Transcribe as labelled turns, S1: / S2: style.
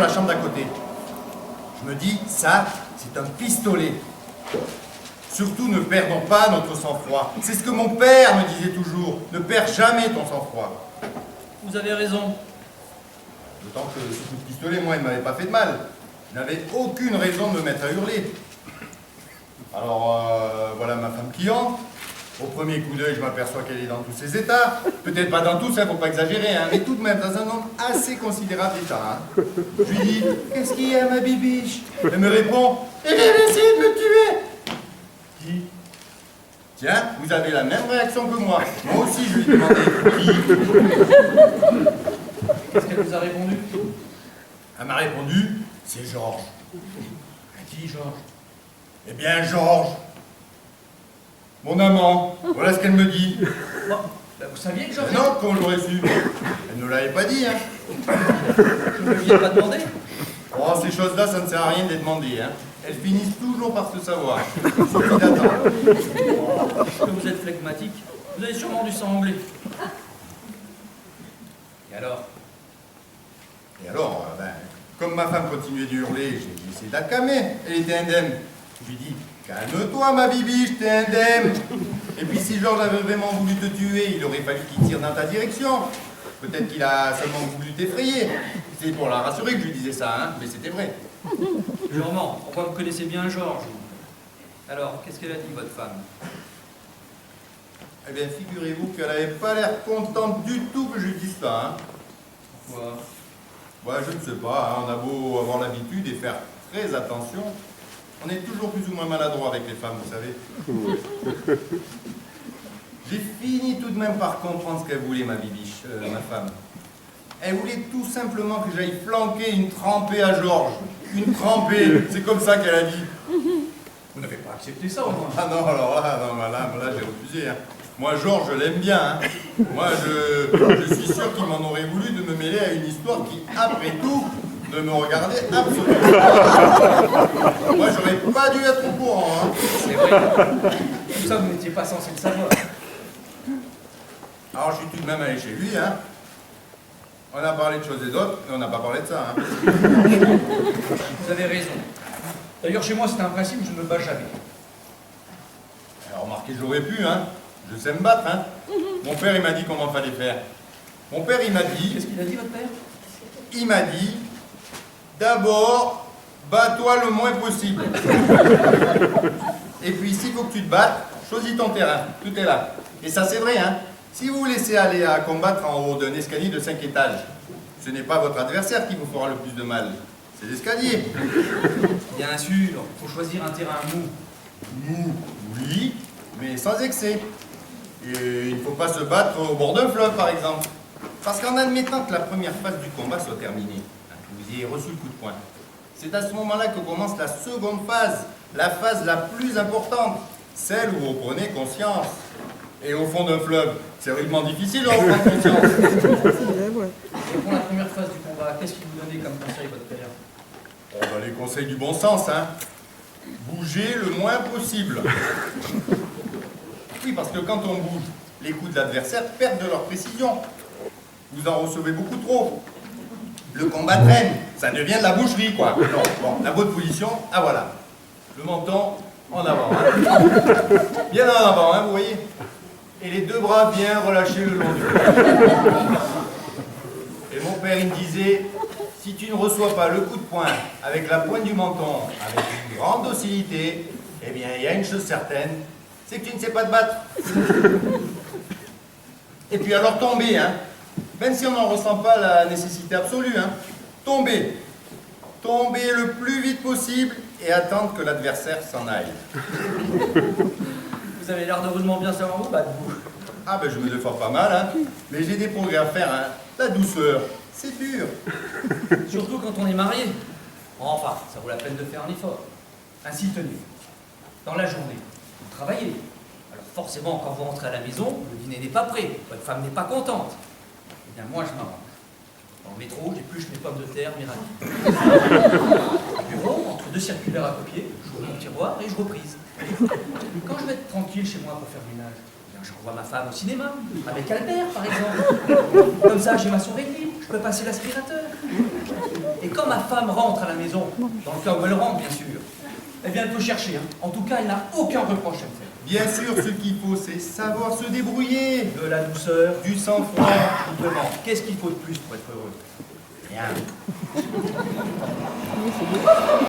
S1: la chambre d'à côté. Je me dis, ça, c'est un pistolet. Surtout, ne perdons pas notre sang-froid. C'est ce que mon père me disait toujours. Ne perds jamais ton sang-froid.
S2: Vous avez raison.
S1: D'autant que ce coup de pistolet, moi, il ne m'avait pas fait de mal. Je n'avais aucune raison de me mettre à hurler. Alors, voilà ma femme qui entre. Au premier coup d'œil, je m'aperçois qu'elle est dans tous ses états. Peut-être pas dans tous, faut pas exagérer, hein, mais tout de même dans un nombre assez considérable d'états. Hein. Je lui dis, qu'est-ce qu'il y a, ma bibiche? Elle me répond, il vient essayer de me tuer. Qui? Tiens, vous avez la même réaction que moi. Moi aussi, je lui ai demandé, qui?
S2: Qu'est-ce qu'elle vous a répondu?
S1: Elle m'a répondu, c'est Georges.
S2: Qui, Georges?
S1: Eh bien, Georges. Mon amant, voilà ce qu'elle me dit.
S2: Bon, ben vous saviez que Georges...
S1: Non, qu'on l'aurait su. Elle ne l'avait pas dit, hein.
S2: Je ne lui ai pas demandé.
S1: Oh, ces choses-là, ça ne sert à rien de les demander, hein. Elles finissent toujours par se savoir. Suffit d'attendre.
S2: Que vous êtes flegmatique, vous avez sûrement du sang anglais. Et alors?
S1: Et alors, comme ma femme continuait de hurler, j'ai essayé de la calmer. Elle était indemne. Je lui dis, calme-toi, ma bibiche, t'es indemne. Et puis si Georges avait vraiment voulu te tuer, il aurait fallu qu'il tire dans ta direction. Peut-être qu'il a seulement voulu t'effrayer. C'est pour la rassurer que je lui disais ça, hein, mais c'était vrai.
S2: Sûrement. Pourquoi vous connaissez bien Georges? Alors, qu'est-ce qu'elle a dit, votre femme?
S1: Eh bien, figurez-vous qu'elle n'avait pas l'air contente du tout que je lui dise ça, hein.
S2: Pourquoi?
S1: Je ne sais pas, hein, on a beau avoir l'habitude et faire très attention, on est toujours plus ou moins maladroit avec les femmes, vous savez. J'ai fini tout de même par comprendre ce qu'elle voulait, ma bibiche, ma femme. Elle voulait tout simplement que j'aille flanquer une trempée à Georges. Une trempée, c'est comme ça qu'elle a dit.
S2: Vous n'avez pas accepté ça, au moins?
S1: Ah non, alors là, non, là j'ai refusé. Hein. Moi, Georges, je l'aime bien. Hein. Moi, je suis sûr qu'il m'en aurait voulu de me mêler à une histoire qui, après tout, ne me regardait absolument pas. Moi, j'aurais pas dû être au courant. Hein.
S2: C'est vrai. Tout ça, vous n'étiez pas censé le savoir.
S1: Alors, je suis tout de même allé chez lui. Hein. On a parlé de choses et d'autres, mais on n'a pas parlé de ça. Hein.
S2: Vous avez raison. D'ailleurs, chez moi, c'est un principe, je ne me bats jamais.
S1: Alors, remarquez, j'aurais pu, hein. Je sais me battre, hein. Mon père, il m'a dit comment fallait faire. Mon père, il m'a dit...
S2: Qu'est-ce qu'il a dit, votre père?
S1: Il m'a dit, d'abord, bats-toi le moins possible. Et puis, s'il faut que tu te battes, choisis ton terrain. Tout est là. Et ça, c'est vrai, hein. Si vous vous laissez aller à combattre en haut d'un escalier de 5 étages, ce n'est pas votre adversaire qui vous fera le plus de mal. C'est l'escalier.
S2: Bien sûr, il faut choisir un terrain mou.
S1: Mou, oui, mais sans excès. Et il ne faut pas se battre au bord d'un fleuve, par exemple. Parce qu'en admettant que la première phase du combat soit terminée, que vous ayez reçu le coup de poing, c'est à ce moment-là que commence la seconde phase, la phase la plus importante, celle où vous prenez conscience. Et au fond d'un fleuve, c'est rudement difficile de reprendre conscience.
S2: Et pour la première phase du combat, qu'est-ce qu'il vous donnait comme conseil, votre père?
S1: Oh, les conseils du bon sens, hein. Bougez le moins possible. Oui, parce que quand on bouge, les coups de l'adversaire perdent de leur précision. Vous en recevez beaucoup trop. Le combat traîne, ça devient de la boucherie, quoi. Non, bon, la bonne position, ah voilà. Le menton en avant. Hein. Bien en avant, hein, vous voyez. Et les deux bras bien relâchés le long du corps. Et mon père, il me disait, si tu ne reçois pas le coup de poing avec la pointe du menton, avec une grande docilité, eh bien, il y a une chose certaine, c'est que tu ne sais pas te battre. Et puis alors tomber, hein. Même si on n'en ressent pas la nécessité absolue, hein. Tomber. Tomber le plus vite possible et attendre que l'adversaire s'en aille.
S2: Vous avez l'air de rudement bien savoir vous battre, vous.
S1: Ah ben je me défends pas mal, hein. Mais j'ai des progrès à faire, hein. La douceur, c'est dur.
S2: Surtout quand on est marié. Enfin, ça vaut la peine de faire un effort. Ainsi tenu. Dans la journée, vous travaillez. Alors forcément, quand vous rentrez à la maison, le dîner n'est pas prêt. Votre femme n'est pas contente. Eh bien, moi, je m'arrange. Dans le métro, j'épluche mes pommes de terre, mes radis. Au bureau, entre deux circulaires à copier, j'ouvre mon tiroir et je reprise. Quand je vais être tranquille chez moi pour faire le ménage, eh bien, j'envoie ma femme au cinéma, avec Albert, par exemple. Comme ça, j'ai ma soirée libre, je peux passer l'aspirateur. Et quand ma femme rentre à la maison, dans le cas où elle rentre, bien sûr, eh bien, elle peut chercher. Hein. En tout cas, elle n'a aucun reproche à me faire.
S1: Bien sûr, ce qu'il faut, c'est savoir se débrouiller.
S2: De la douceur,
S1: Du sang-froid.
S2: simplement. Qu'est-ce qu'il faut de plus pour être heureux? Rien.